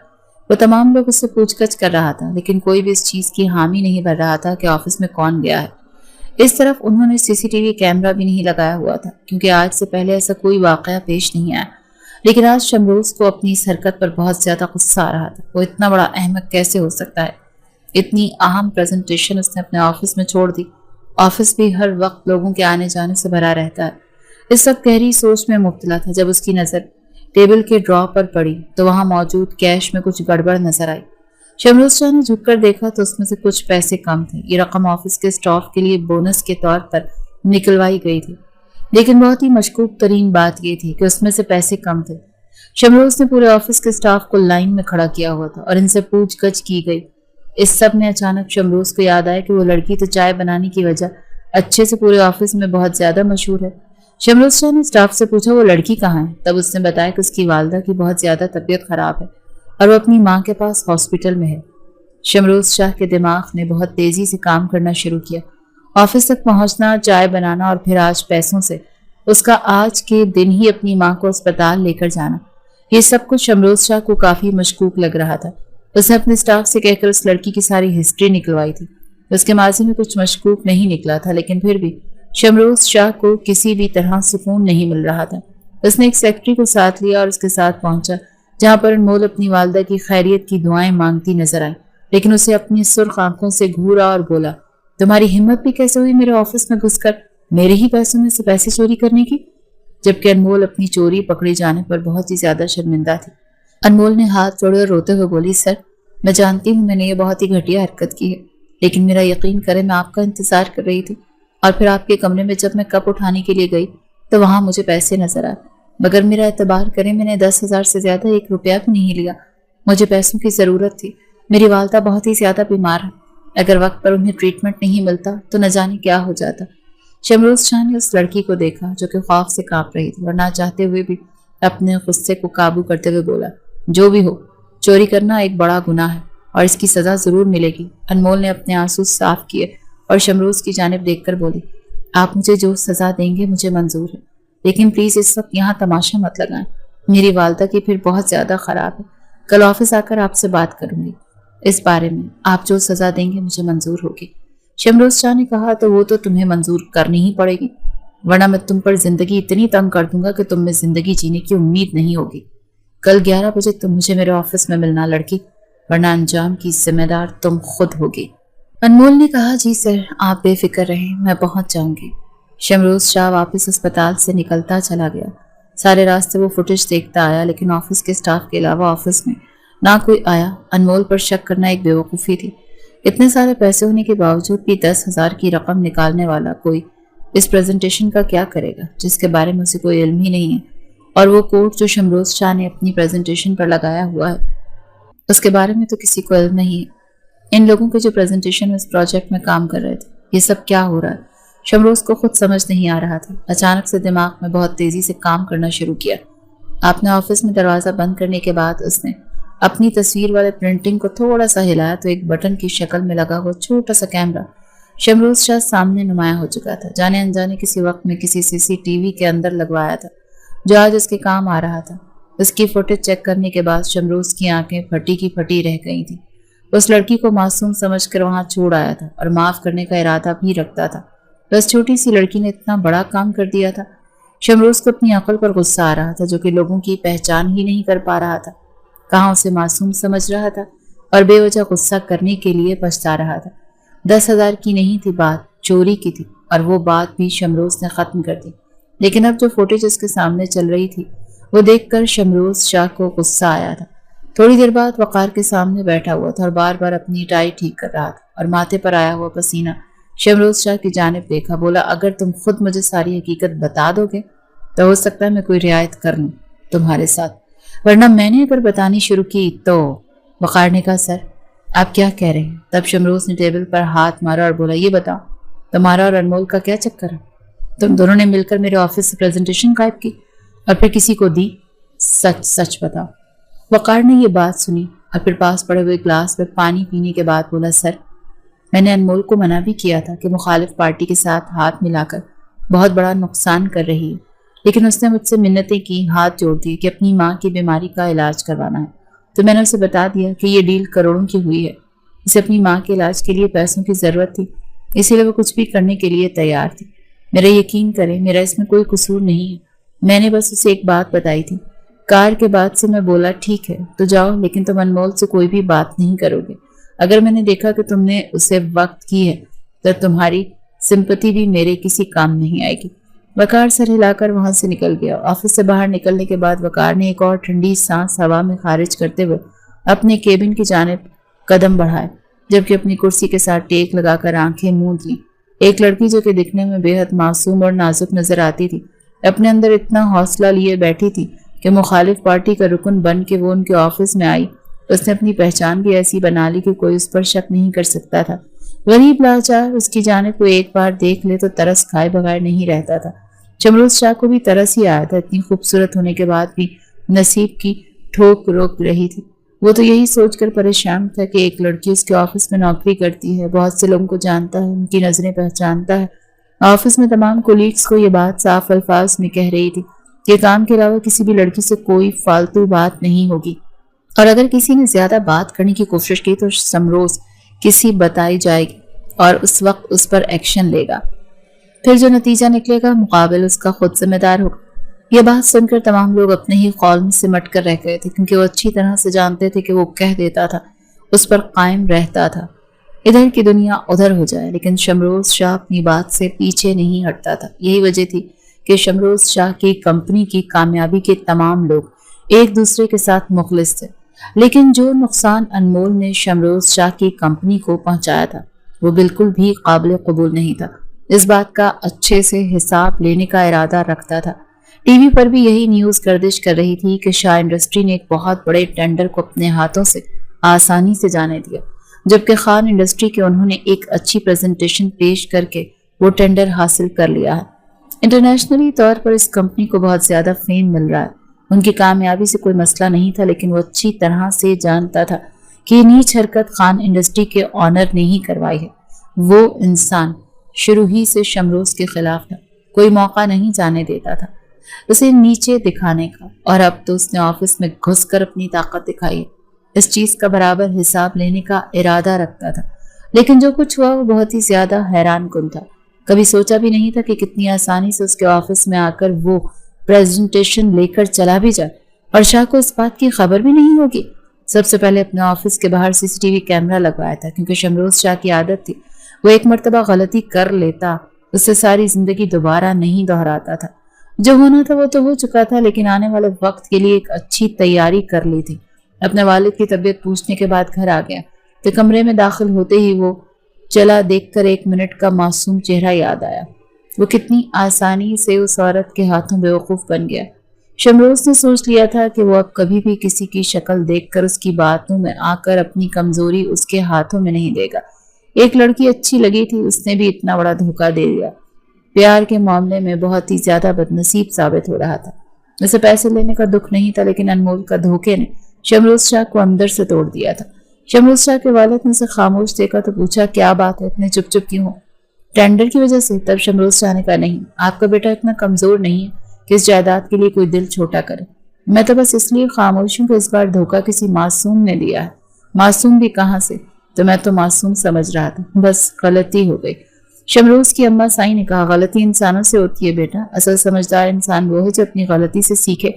वो तमाम लोग उससे पूछगछ कर रहा था, लेकिन कोई भी इस चीज की हामी नहीं भर रहा था कि ऑफिस में कौन गया है। इस तरफ उन्होंने सीसीटीवी कैमरा भी नहीं लगाया हुआ था, क्योंकि आज से पहले ऐसा कोई वाकया पेश नहीं आया। लेकिन आज शमरोज को अपनी इस हरकत पर बहुत ज्यादा गुस्सा आ रहा था। वो इतना बड़ा अहमक कैसे हो सकता है। इतनी अहम प्रेजेंटेशन उसने अपने ऑफिस में छोड़ दी। ऑफिस भी हर वक्त लोगों के आने जाने से भरा रहता है। इस वक्त गहरी सोच में मुब्तला था जब उसकी नजर टेबल के ड्रॉ पर पड़ी तो वहां मौजूद कैश में कुछ गड़बड़ नजर आई। शमरोज शाह ने झुककर देखा तो उसमें से कुछ पैसे कम थे। ये रकम ऑफिस के स्टाफ के लिए बोनस के तौर पर निकलवाई गई थी, लेकिन बहुत ही मशकूक तरीन बात यह थी कि उसमें से पैसे कम थे। शमरोज ने पूरे ऑफिस के स्टाफ को लाइन में खड़ा किया हुआ था और इनसे पूछगछ की गई। इस सब में अचानक शमरोज को याद आया कि वो लड़की तो चाय बनाने की वजह अच्छे से पूरे ऑफिस में बहुत ज्यादा मशहूर है। शमरोज शाह ने स्टाफ से पूछा वो लड़की कहाँ है। तब उसने बताया कि उसकी वालदा की बहुत ज्यादा तबीयत खराब है और वो अपनी माँ के पास हॉस्पिटल में है। शमरोज शाह के दिमाग ने बहुत तेजी से काम करना शुरू किया। ऑफिस तक पहुंचना, चाय बनाना और फिर आज पैसों से उसका आज के दिन ही अपनी माँ को अस्पताल लेकर जाना, ये सब कुछ शमरोज शाह को काफी मशकूक लग रहा था। उसने अपने स्टाफ से कहकर उस लड़की की सारी हिस्ट्री निकलवाई थी। उसके माजी में कुछ मशकूक नहीं निकला था, लेकिन फिर भी शमरोज शाह को किसी भी तरह सुकून नहीं मिल रहा था। उसने एक सेक्रेटरी को साथ लिया और उसके साथ पहुंचा, जहां पर अनमोल अपनी वालदा की खैरियत की दुआएं मांगती नजर आई। लेकिन उसे अपनी सुर्ख आंखों से घूरा और बोला, तुम्हारी हिम्मत भी कैसे हुई मेरे ऑफिस में घुसकर मेरे ही पैसों में से पैसे चोरी करने की। जबकि अनमोल अपनी चोरी पकड़े जाने पर बहुत ही ज्यादा शर्मिंदा थी। अनमोल ने हाथ जोड़े और रोते हुए बोली, सर मैं जानती हूँ मैंने ये बहुत ही घटिया हरकत की है, लेकिन मेरा यकीन करें मैं आपका इंतजार कर रही थी और फिर आपके कमरे में जब मैं कप उठाने के लिए गई तो वहां मुझे पैसे नजर आए। मगर मेरा एतबार करें मैंने 10,000 से ज्यादा 1 रुपया भी नहीं लिया। मुझे पैसों की जरूरत थी। मेरी वालदा बहुत ही ज्यादा बीमार है। अगर वक्त पर उन्हें ट्रीटमेंट नहीं मिलता तो न जाने क्या हो जाता। शमरोज शाह ने उस लड़की को देखा जो कि खौफ से कांप रही थी और ना चाहते हुए भी अपने गुस्से को काबू करते हुए बोला, जो भी हो चोरी करना एक बड़ा गुनाह है और इसकी सजा जरूर मिलेगी। अनमोल ने अपने आंसू साफ किए और शमरोज की जानिब देखकर बोली, आप मुझे जो सजा देंगे मुझे मंजूर है, लेकिन प्लीज इस वक्त यहाँ तमाशा मत लगाएं। मेरी वालदा की फिर बहुत ज्यादा खराब है। कल ऑफिस आकर आपसे बात करूंगी इस बारे में। आप जो सजा देंगे मुझे मंजूर होगी। शमरोज शाह ने कहा, तो वो तो तुम्हें मंजूर करनी ही पड़ेगी, वरना मैं तुम पर जिंदगी इतनी तंग कर दूंगा कि तुम में जिंदगी जीने की उम्मीद नहीं होगी। कल 11 बजे तुम मुझे मेरे ऑफिस में मिलना लड़की, वरना अंजाम की जिम्मेदार तुम खुद होगी। अनमोल ने कहा, जी सर आप बेफिक्र रहें, मैं पहुंच जाऊंगी। शमरोज शाह वापस अस्पताल से निकलता चला गया। सारे रास्ते वो फुटेज देखता आया, लेकिन ऑफिस के स्टाफ के अलावा ऑफिस में ना कोई आया। अनमोल पर शक करना एक बेवकूफ़ी थी। इतने सारे पैसे होने के बावजूद भी 10,000 की रकम निकालने वाला कोई इस प्रेजेंटेशन का क्या करेगा जिसके बारे में उसे कोई इल्म ही नहीं है। और वो कोट जो शमरोज शाह ने अपनी प्रेजेंटेशन पर लगाया हुआ है उसके बारे में तो किसी को इल्म नहीं है। इन लोगों के जो प्रेजेंटेशन में इस प्रोजेक्ट में काम कर रहे थे, ये सब क्या हो रहा है शमरोज को खुद समझ नहीं आ रहा था। अचानक से दिमाग में बहुत तेजी से काम करना शुरू किया। आपने ऑफिस में दरवाजा बंद करने के बाद उसने अपनी तस्वीर वाले प्रिंटिंग को थोड़ा सा हिलाया तो एक बटन की शक्ल में लगा हुआ छोटा सा कैमरा शमरोज शाह सामने नुमाया हो चुका था। जाने अनजाने किसी वक्त में किसी सीसीटीवी के अंदर लगवाया था जो आज उसके काम आ रहा था। उसकी फुटेज चेक करने के बाद शमरोज की आंखें फटी की फटी रह गई थी। उस लड़की को मासूम समझकर वहां छोड़ आया था और माफ करने का इरादा भी रखता था। बस छोटी सी लड़की ने इतना बड़ा काम कर दिया था। शमरोज को अपनी अकल पर गुस्सा आ रहा था जो कि लोगों की पहचान ही नहीं कर पा रहा था। कहाँ उसे मासूम समझ रहा था और बेवजह गुस्सा करने के लिए पछता रहा था। 10,000 की नहीं थी बात, चोरी की थी, और वो बात भी शमरोज ने खत्म कर दी। लेकिन अब जो फुटेज उसके सामने चल रही थी वो देखकर शमरोज शाह को गुस्सा आया था। थोड़ी देर बाद वकार के सामने बैठा हुआ था और बार बार अपनी टाई ठीक कर रहा था और माथे पर आया हुआ पसीना शमरोज शाह की जानिब देखा, बोला अगर तुम खुद मुझे सारी हकीकत बता दोगे तो हो सकता है मैं कोई रियायत कर लूं तुम्हारे साथ, वरना मैंने अगर बतानी शुरू की तो। वकार ने कहा सर आप क्या कह रहे हैं? तब शमरोज ने टेबल पर हाथ मारा और बोला ये बताओ तुम्हारा और अनमोल का क्या चक्कर है? तुम दोनों ने मिलकर मेरे ऑफिस से प्रेजेंटेशन गायब की और फिर किसी को दी, सच सच बताओ। वकार ने ये बात सुनी और फिर पास पड़े हुए ग्लास में पानी पीने के बाद बोला सर मैंने अनमोल को मना भी किया था कि मुखालिफ पार्टी के साथ हाथ मिलाकर बहुत बड़ा नुकसान कर रही है, लेकिन उसने मुझसे मिन्नतें की, हाथ जोड़ दिए कि अपनी माँ की बीमारी का इलाज करवाना है। तो मैंने उसे बता दिया कि ये डील करोड़ों की हुई है, इसे अपनी माँ के इलाज के लिए पैसों की ज़रूरत थी, इसीलिए वो कुछ भी करने के लिए तैयार थी। मेरा यकीन करें मेरा इसमें कोई कसूर नहीं है, मैंने बस उसे एक बात बताई थी। कार के बाद से मैं बोला ठीक है तो जाओ, लेकिन तुम अनमोल से कोई भी बात नहीं करोगे। अगर मैंने देखा कि तुमने उसे वक्त की है तो तुम्हारी सिंपैथी भी मेरे किसी काम नहीं आएगी। वकार सर हिलाकर वहां से निकल गया। ऑफिस से बाहर निकलने के बाद वकार ने एक और ठंडी सांस हवा में खारिज करते हुए अपने केबिन की जानिब कदम बढ़ाए, जबकि अपनी कुर्सी के साथ टेक लगाकर आंखें मूंद ली। एक लड़की जो कि दिखने में बेहद मासूम और नाजुक नजर आती थी, अपने अंदर इतना हौसला लिए बैठी थी कि मुखालिफ पार्टी का रुकन बन के वो उनके ऑफिस में आई। उसने अपनी पहचान भी ऐसी बना ली कि कोई उस पर शक नहीं कर सकता था। गरीब लाचार उसकी जानिब को एक बार देख ले तो तरस खाए बगैर नहीं रहता था। शमरोज शाह को भी तरस ही आया था, इतनी खूबसूरत होने के बाद भी नसीब की ठोक रोक रही थी। वो तो यही सोचकर परेशान था कि एक लड़की उसके ऑफिस में नौकरी करती है, बहुत से लोगों को जानता है, उनकी नजरें पहचानता है। ऑफिस में तमाम कोलीग्स को ये बात साफ अल्फाज में कह रही थी कि काम के अलावा किसी भी लड़की से कोई फालतू बात नहीं होगी, और अगर किसी ने ज्यादा बात करने की कोशिश की तो शमरोज किसी बताई जाएगी और उस वक्त उस पर एक्शन लेगा। फिर जो नतीजा निकलेगा मुकाबिल उसका खुद जिम्मेदार होगा। यह बात सुनकर तमाम लोग अपने ही कौल में सिमट कर रह गए थे, क्योंकि वो अच्छी तरह से जानते थे कि वो कह देता था उस पर कायम रहता था, इधर की दुनिया उधर हो जाए, लेकिन शमरोज शाह अपनी बात से पीछे नहीं हटता था। यही वजह थी कि शमरोज शाह की कंपनी की कामयाबी के तमाम लोग एक दूसरे के साथ मुखलिस थे। लेकिन जो नुकसान अनमोल ने शमरोज शाह की कंपनी को पहुंचाया था वो बिल्कुल भी काबिल कबूल नहीं था। इस बात का अच्छे से हिसाब लेने का इरादा रखता था। टीवी पर भी यही न्यूज़ गर्दिश कर रही थी कि शाह इंडस्ट्री ने एक बहुत बड़े टेंडर को अपने हाथों से आसानी से जाने दिया, जबकि खान इंडस्ट्री के उन्होंने एक अच्छी प्रेजेंटेशन पेश करके वो टेंडर हासिल कर लिया है। इंटरनेशनली तौर पर इस कंपनी को बहुत ज्यादा फेम मिल रहा है। उनकी कामयाबी से कोई मसला नहीं था, लेकिन वो अच्छी तरह से जानता था कि ये नीच हरकत खान इंडस्ट्री के ऑनर ने ही करवाई है। वो इंसान शुरू ही से शमरोज के खिलाफ था, कोई मौका नहीं जाने देता था उसे नीचे दिखाने का, और अब तो उसने ऑफिस में घुसकर अपनी ताकत दिखाई है। इस चीज का बराबर हिसाब लेने का इरादा रखता था, लेकिन जो कुछ हुआ वो बहुत ही ज्यादा हैरान कुन था। कभी सोचा भी नहीं था कि कितनी आसानी से उसके ऑफिस में आकर वो प्रेजेंटेशन लेकर चला भी जाए और शाह को इस बात की खबर भी नहीं होगी। सबसे पहले अपने ऑफिस के बाहर सीसीटीवी कैमरा लगवाया था, क्योंकि शमरोज शाह की आदत थी वो एक मर्तबा गलती कर लेता उससे सारी जिंदगी दोबारा नहीं दोहराता था। जो होना था वो तो हो चुका था, लेकिन आने वाले वक्त के लिए एक अच्छी तैयारी कर ली थी। अपने वालिद की तबीयत पूछने के बाद घर आ गया तो कमरे में दाखिल होते ही वो चला देखकर 1 मिनट का मासूम चेहरा याद आया। वो कितनी आसानी से उस औरत के हाथों बेवकूफ बन गया। शमरोज ने सोच लिया था कि वो अब कभी भी किसी की शक्ल देखकर उसकी बातों में आकर अपनी कमजोरी उसके हाथों में नहीं देगा। एक लड़की अच्छी लगी थी, उसने भी इतना बड़ा धोखा दे दिया। प्यार के मामले में बहुत ही ज्यादा बदनसीब साबित हो रहा था। उसे पैसे लेने का दुख नहीं था, लेकिन अनमोल का धोखे ने शमरोज शाह को अंदर से तोड़ दिया था। शमरोज शाह के वालिद ने उसे खामोश देखा तो पूछा क्या बात है, इतने चुप चुप क्यों हो? टेंडर की वजह से? तब शमरोज शाह ने कहा नहीं, आपका बेटा इतना कमजोर नहीं है कि इस जायदाद के लिए कोई दिल छोटा करे। मैं तो बस इसलिए खामोश हूं कि इस बार धोखा किसी मासूम ने दिया है। मासूम भी कहां से, तो मैं तो मासूम समझ रहा था, बस गलती हो गई। शमरोज की अम्मा साई ने कहा गलती इंसानों से होती है बेटा, असल समझदार इंसान वो है जो अपनी गलती से सीखे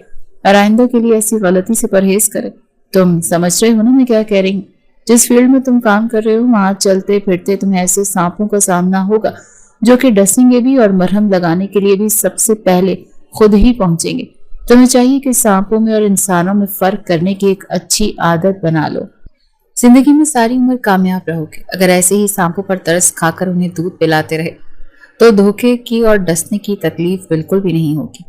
और आइंदा के लिए ऐसी गलती से परहेज करे। तुम समझ रहे हो ना मैं क्या कह रही हूँ? जिस फील्ड में तुम काम कर रहे हो वहां चलते फिरते तुम्हें ऐसे सांपों का सामना होगा जो कि डसेंगे भी और मरहम लगाने के लिए भी सबसे पहले खुद ही पहुंचेंगे। तुम्हें चाहिए कि सांपों में और इंसानों में फर्क करने की एक अच्छी आदत बना लो। जिंदगी में सारी उम्र कामयाब रहोगे अगर ऐसे ही सांपों पर तरस खाकर उन्हें दूध पिलाते रहे तो धोखे की और डसने की तकलीफ बिल्कुल भी नहीं होगी।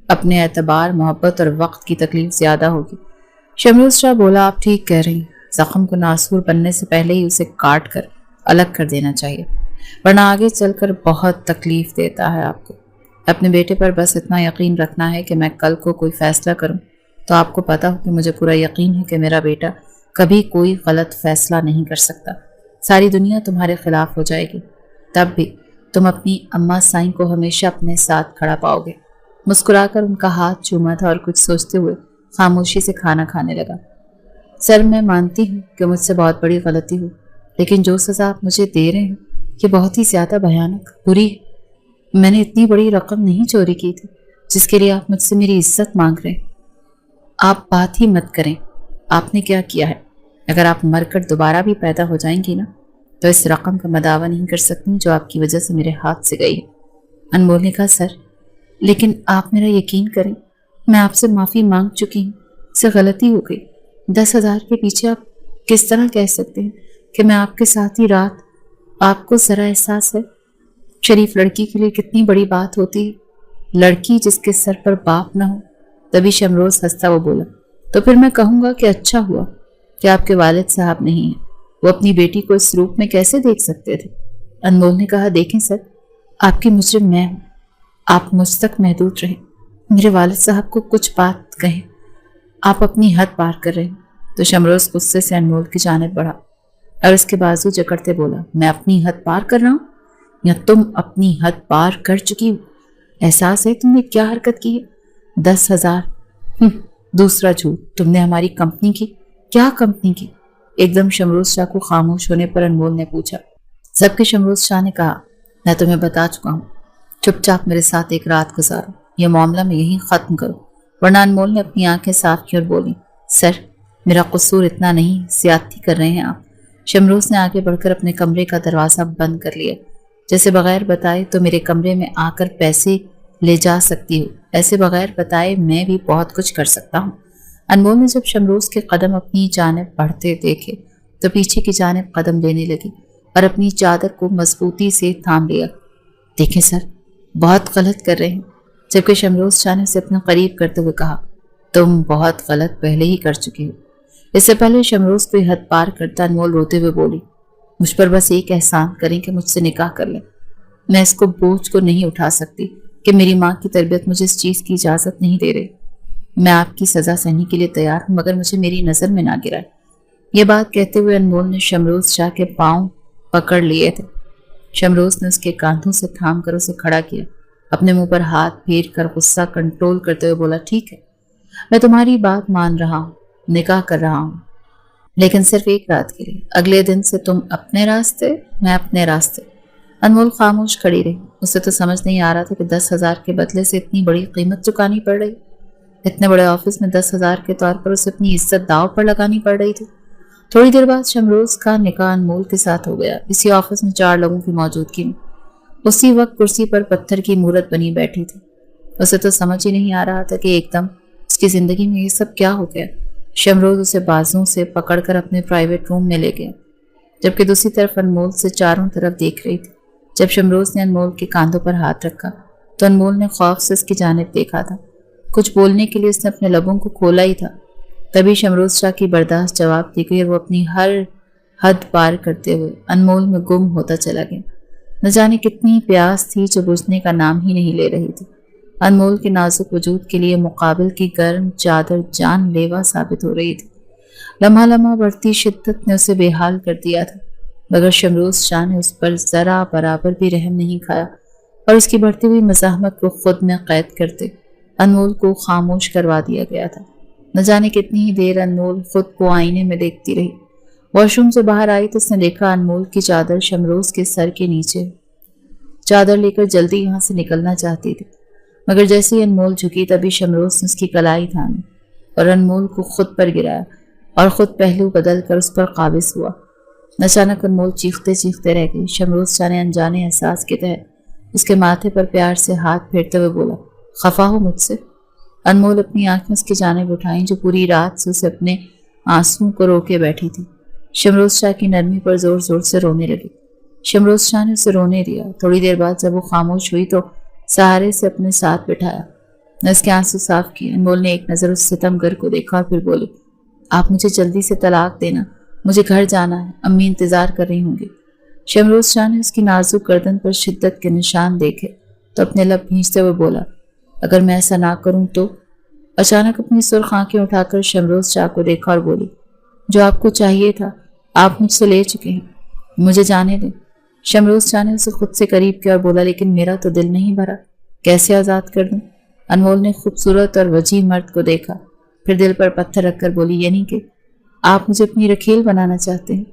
अपने एतबार, मोहब्बत और वक्त की तकलीफ ज्यादा होगी। शमरूज शाह बोला, आप ठीक कह रही हैं। जख्म को नासूर बनने से पहले ही उसे काट कर अलग कर देना चाहिए, वरना आगे चलकर बहुत तकलीफ देता है आपको। अपने बेटे पर बस इतना यकीन रखना है कि मैं कल को कोई फैसला करूं तो आपको पता हो कि मुझे पूरा यकीन है कि मेरा बेटा कभी कोई गलत फैसला नहीं कर सकता। सारी दुनिया तुम्हारे खिलाफ हो जाएगी, तब भी तुम अपनी अम्मा साईं को हमेशा अपने साथ खड़ा पाओगे। मुस्कुराकर उनका हाथ चूमा था और कुछ सोचते हुए खामोशी से खाना खाने लगा। सर, मैं मानती हूँ कि मुझसे बहुत बड़ी गलती हुई, लेकिन जो सज़ा आप मुझे दे रहे हैं ये बहुत ही ज़्यादा भयानक, बुरी है। मैंने इतनी बड़ी रकम नहीं चोरी की थी जिसके लिए आप मुझसे मेरी इज्जत मांग रहे हैं। आप बात ही मत करें, आपने क्या किया है। अगर आप मरकर दोबारा भी पैदा हो जाएंगी ना तो इस रकम का मदावा नहीं कर सकती जो आपकी वजह से मेरे हाथ से गई है। अनमोल ने कहा, सर लेकिन आप मेरा यकीन करें, मैं आपसे माफ़ी मांग चुकी हूँ, इससे गलती हो गई। 10,000 के पीछे आप किस तरह कह सकते हैं कि मैं आपके साथ ही रात। आपको ज़रा एहसास है शरीफ लड़की के लिए कितनी बड़ी बात होती है, लड़की जिसके सर पर बाप ना हो। तभी शमरोज हंसता वो बोला, तो फिर मैं कहूँगा कि अच्छा हुआ कि आपके वालिद साहब नहीं हैं, वो अपनी बेटी को इस रूप में कैसे देख सकते थे। अनमोल ने कहा, देखें सर, आपकी मुजरिम मैं हूँ, आप मुझ तक महदूद रहें। मेरे वालिद साहब को कुछ बात कहें, आप अपनी हद पार कर रहे हैं। तो शमरोज गुस्से से अनमोल की जानिब बढ़ा और उसके बाजू जकड़ते बोला, मैं अपनी हद पार कर रहा हूँ या तुम अपनी हद पार कर चुकी हो? एहसास है तुमने क्या हरकत की है? 10,000 दूसरा झूठ, तुमने हमारी कंपनी की। क्या कंपनी की? एकदम शमरोज शाह को खामोश होने पर अनमोल ने पूछा। जबकि शमरोज शाह ने कहा, मैं तुम्हें बता चुका हूँ, चुपचाप मेरे साथ एक रात गुजारो, यह मामला में यहीं ख़त्म करो, वरना। अनमोल ने अपनी आंखें साफ की और बोली, सर मेरा कसूर इतना नहीं, ज्यादती कर रहे हैं आप। शमरोज ने आगे बढ़कर अपने कमरे का दरवाज़ा बंद कर लिया, जैसे बगैर बताए तो मेरे कमरे में आकर पैसे ले जा सकती हो, ऐसे बगैर बताए मैं भी बहुत कुछ कर सकता हूँ। अनमोल ने जब शमरोज के कदम अपनी जानिब बढ़ते देखे तो पीछे की जानिब कदम लेने लगी और अपनी चादर को मजबूती से थाम लिया। देखें सर, बहुत गलत कर रहे हैं। जबकि शमरोज शाह ने उसे अपने करीब करते हुए कहा, तुम बहुत गलत पहले ही कर चुके हो। इससे पहले शमरोज कोई हद पार करता अनमोल रोते हुए बोली, मुझ पर बस एक एहसान करें कि मुझसे निकाह कर लें। मैं इसको बोझ को नहीं उठा सकती कि मेरी माँ की तरबियत मुझे इस चीज़ की इजाज़त नहीं दे रही। मैं आपकी सज़ा सहने के लिए तैयार हूँ, मगर मुझे मेरी नज़र में ना गिराए। ये बात कहते हुए अनमोल ने शमरोज शाह के पाँव पकड़ लिए थे। शमरोज ने उसके कांधों से थाम कर उसे खड़ा किया, अपने मुंह पर हाथ फेर कर गुस्सा कंट्रोल करते हुए बोला, ठीक है, मैं तुम्हारी बात मान रहा हूँ, निकाह कर रहा हूँ, लेकिन सिर्फ एक रात के लिए। अगले दिन से तुम अपने रास्ते, मैं अपने रास्ते। अनमोल खामोश खड़ी रही। उसे तो समझ नहीं आ रहा था कि 10,000 के बदले से इतनी बड़ी कीमत चुकानी पड़ रही। इतने बड़े ऑफिस में 10,000 के तौर पर उसे अपनी इज्जत दांव पर लगानी पड़ रही थी। थोड़ी देर बाद शमरोज का निकाह अनमोल के साथ हो गया। इसी ऑफिस में 4 लोगों की मौजूदगी में उसी वक्त कुर्सी पर पत्थर की मूरत बनी बैठी थी। उसे तो समझ ही नहीं आ रहा था कि एकदम उसकी जिंदगी में ये सब क्या हो गया। शमरोज उसे बाजुओं से पकड़कर अपने प्राइवेट रूम में ले गया, जबकि दूसरी तरफ अनमोल से चारों तरफ देख रही थी। जब शमरोज ने अनमोल के कांधों पर हाथ रखा तो अनमोल ने खौफ से उसकी जानिब देखा था। कुछ बोलने के लिए उसने अपने लबों को खोला ही था, तभी शमरोज शाह की बर्दाश्त जवाब दी गई और वो अपनी हर हद पार करते हुए अनमोल में गुम होता चला गया। न जाने कितनी प्यास थी जो बुझने का नाम ही नहीं ले रही थी। अनमोल के नाजुक वजूद के लिए मुकाबिल की गर्म चादर जानलेवा साबित हो रही थी। लम्हा लम्हा बढ़ती शिद्दत ने उसे बेहाल कर दिया था, मगर शमरोज शाह ने उस पर जरा बराबर भी रहम नहीं खाया और उसकी बढ़ती हुई मज़ाहमत को खुद में कैद करते अनमोल को खामोश करवा दिया गया था। न जाने कितनी ही देर अनमोल खुद को आईने में देखती रही। वॉशरूम से बाहर आई तो उसने देखा अनमोल की चादर शमरोज के सर के नीचे। चादर लेकर जल्दी यहाँ से निकलना चाहती थी, मगर जैसे ही अनमोल झुकी तभी शमरोज ने उसकी कलाई थामी और अनमोल को खुद पर गिराया और खुद पहलू बदल कर उस पर काबिज हुआ। अचानक अनमोल चीखते चीखते रह गई। शमरोज शाह ने अनजाने एहसास के तहत उसके माथे पर प्यार से हाथ फेरते हुए बोला, खफा हो मुझसे? अनमोल अपनी आंखें उसकी जानिब उठाई जो पूरी रात से उसे अपने आंसुओं को रोके बैठी थी। शमरोज शाह की नरमी पर जोर जोर से रोने लगी। शमरोज शाह ने उसे रोने दिया। थोड़ी देर बाद जब वो खामोश हुई तो सहारे से अपने साथ बिठाया। न उसके आंसू साफ किए। अनमोल ने एक नज़र उस सितमगर को देखा और फिर बोली, आप मुझे जल्दी से तलाक देना, मुझे घर जाना है, अम्मी इंतजार कर रही होंगी। शमरोज शाह ने उसकी नाजुक गर्दन पर शिद्दत के निशान देखे तो अपने लब भींचते हुए बोला, अगर मैं ऐसा ना करूं तो। अचानक अपनी सुर्ख आंखें उठाकर शमरोज शाह को देखा और बोली, जो आपको चाहिए था आप मुझसे ले चुके हैं, मुझे जाने दें। शमरोज शाह ने उसे खुद से करीब किया और बोला, लेकिन मेरा तो दिल नहीं भरा, कैसे आज़ाद कर दूं। अनमोल ने खूबसूरत और वजीह मर्द को देखा, फिर दिल पर पत्थर रखकर बोली, यानी कि आप मुझे अपनी रखेल बनाना चाहते हैं।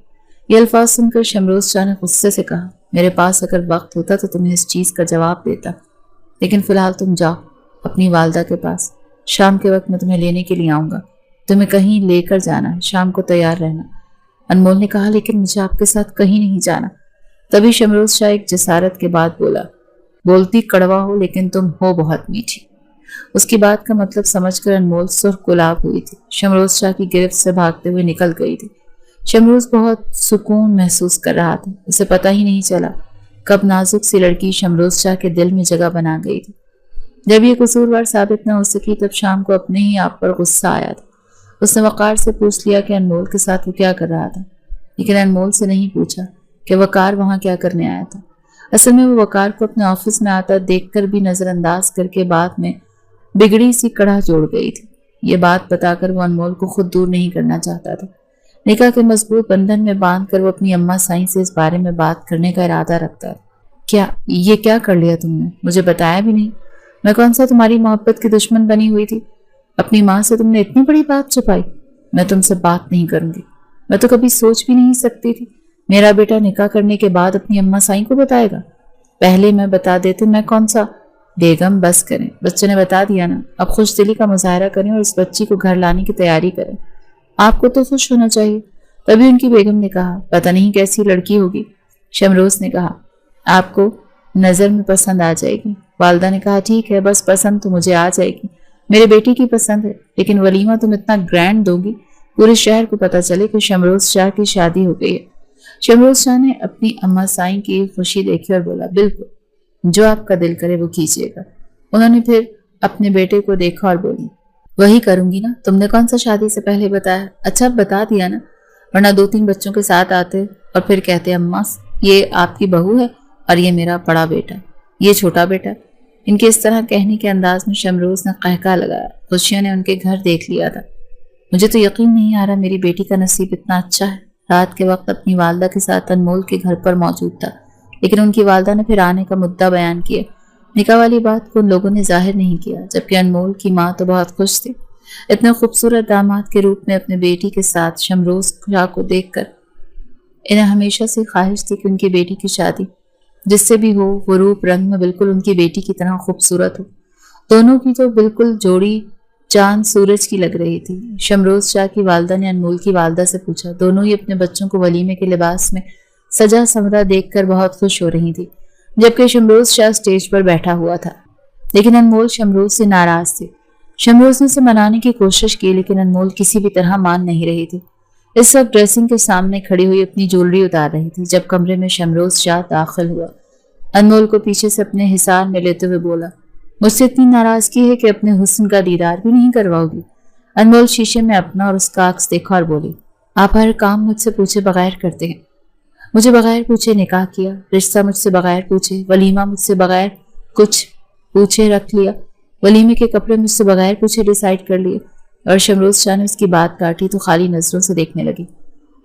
ये अल्फाज सुनकर शमरोज शाह ने गुस्से से कहा, मेरे पास अगर वक्त होता तो तुम्हें इस चीज़ का जवाब देता, लेकिन फिलहाल तुम जाओ अपनी वालदा के पास। शाम के वक्त मैं तुम्हें लेने के लिए आऊँगा, तुम्हें कहीं लेकर जाना है, शाम को तैयार रहना। अनमोल ने कहा, लेकिन मुझे आपके साथ कहीं नहीं जाना। तभी शमरोज शाह एक जसारत के बाद बोला, बोलती कड़वा हो लेकिन तुम हो बहुत मीठी। उसकी बात का मतलब समझकर अनमोल सुर्ख गुलाब हुई थी। शमरोज शाह की गिरफ्त से भागते हुए निकल गई थी। शमरोज बहुत सुकून महसूस कर रहा था। उसे पता ही नहीं चला कब नाजुक सी लड़की शमरोज शाह के दिल में जगह बना गई थी। जब ये कसूरवार साबित न हो सकी तब शाम को अपने ही आप पर गुस्सा आया था। उसने वकार से पूछ लिया कि अनमोल के साथ वो क्या कर रहा था, लेकिन अनमोल से नहीं पूछा कि वकार वहां क्या करने आया था। असल में वो वकार को अपने ऑफिस में आता देखकर भी नजरअंदाज करके बाद में बिगड़ी सी कड़ा जोड़ गई थी। ये बात बताकर वो अनमोल को खुद दूर नहीं करना चाहता था। निकाह के मजबूत बंधन में बांध कर वो अपनी अम्मा साईं से इस बारे में बात करने का इरादा रखता था। क्या कर लिया तुमने, मुझे बताया भी नहीं। मैं कौन सा तुम्हारी मोहब्बत की दुश्मन बनी हुई थी, अपनी माँ से तुमने इतनी बड़ी बात छुपाई। मैं तुमसे बात नहीं करूंगी, मैं तो कभी सोच भी नहीं सकती थी मेरा बेटा निकाह करने के बाद अपनी अम्मा साईं को बताएगा। पहले मैं बता देते, मैं कौन सा। बेगम बस करें, बच्चे ने बता दिया ना, अब खुश दिली का मुजाहरा करें और इस बच्ची को घर लाने की तैयारी करें। आपको तो खुश होना चाहिए। तभी उनकी बेगम ने कहा, पता नहीं कैसी लड़की होगी। शमरोज ने कहा, आपको नजर में पसंद आ जाएगी। वालदा ने कहा, ठीक है, बस पसंद तो मुझे आ जाएगी, मेरे बेटी की पसंद है, लेकिन वलीमा तुम इतना ग्रैंड दोगी पूरे शहर को पता चले कि शमरोज शाह की शादी हो गई है। शमरोज शाह ने अपनी अम्मा साईं की खुशी देखी और बोला, बिल्कुल, जो आपका दिल करे वो कीजिएगा। उन्होंने फिर अपने बेटे को देखा और बोली, वही करूंगी ना, तुमने कौन सा शादी से पहले बताया। अच्छा बता दिया ना, वरना 2-3 बच्चों के साथ आते और फिर कहते, अम्मा ये आपकी बहू है और ये मेरा बड़ा बेटा, ये छोटा बेटा। इनके इस तरह कहने के अंदाज में शमरोज ने कहका लगाया। खुशियों ने उनके घर देख लिया था। मुझे तो यकीन नहीं आ रहा मेरी बेटी का नसीब इतना अच्छा है। रात के वक्त अपनी वालदा के साथ अनमोल के घर पर मौजूद था, लेकिन उनकी वालदा ने फिर आने का मुद्दा बयान किया। निकाह वाली बात को उन लोगों ने जाहिर नहीं किया, जबकि अनमोल की माँ तो बहुत खुश थी। इतने खूबसूरत दामाद के रूप में अपने बेटी के साथ शमरोज शाह को देखकर इन्हें हमेशा से ख्वाहिश थी कि उनकी बेटी की शादी जिससे भी हो वो रूप रंग में बिल्कुल उनकी बेटी की तरह खूबसूरत हो। दोनों की तो बिल्कुल जोड़ी चांद सूरज की लग रही थी। शमरोज शाह की वालदा ने अनमोल की वालदा से पूछा। दोनों ही अपने बच्चों को वलीमे के लिबास में सजा समरा देखकर बहुत खुश हो रही थी, जबकि शमरोज शाह स्टेज पर बैठा हुआ था। लेकिन अनमोल शमरोज से नाराज थी। शमरोज ने उसे मनाने की कोशिश की, लेकिन अनमोल किसी भी तरह मान नहीं रही थी। इस वक्त ड्रेसिंग के सामने खड़ी हुई अपनी ज्वेलरी उतार रही थी जब कमरे में शमरोज शाह दाखिल हुआ। अनमोल को पीछे से अपने हिसार में लेते हुए बोला, मुझसे इतनी नाराजगी है कि अपने हुस्न का दीदार भी नहीं करवाओगी। अनमोल शीशे में अपना और उसका अक्स देखा और बोली, आप हर काम मुझसे पूछे बगैर करते हैं। मुझे बगैर पूछे निकाह किया, रिश्ता मुझसे बगैर पूछे, वलीमा मुझसे बगैर कुछ पूछे रख लिया, वलीमे के कपड़े मुझसे बगैर पूछे डिसाइड कर लिए। और शमरोज शाह ने उसकी बात काटी तो खाली नजरों से देखने लगी।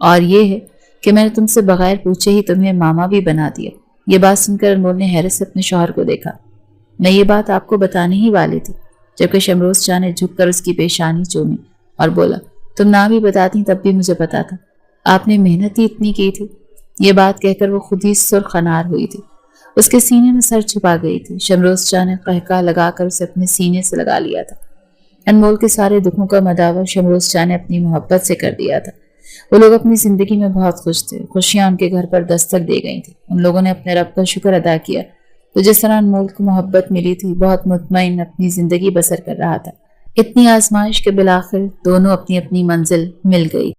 और ये है कि मैंने तुमसे बगैर पूछे ही तुम्हें मामा भी बना दिया। ये बात सुनकर अनमोल ने हैरत से अपने शौहर को देखा। मैं ये बात आपको बताने ही वाली थी, जबकि शमरोज शाह ने झुककर उसकी पेशानी चूमी और बोला, तुम ना भी बताती तब भी मुझे पता था, आपने मेहनत ही इतनी की थी। ये बात कहकर वो खुद ही सुर्ख अनार हुई थी, उसके सीने में सर छुपा गई थी। शमरोज शाह ने कहका लगाकर उसे अपने सीने से लगा लिया था। अनमोल के सारे दुखों का मदावा शमरोज शाह ने अपनी मोहब्बत से कर दिया था। वो लोग अपनी जिंदगी में बहुत खुश थे। खुशियां उनके घर पर दस्तक दे गई थी। उन लोगों ने अपने रब का शुक्र अदा किया तो जिस तरह अनमोल को मोहब्बत मिली थी, बहुत मुतमईन अपनी जिंदगी बसर कर रहा था। इतनी आजमाइश के बिलाखिर दोनों अपनी अपनी मंजिल मिल गई।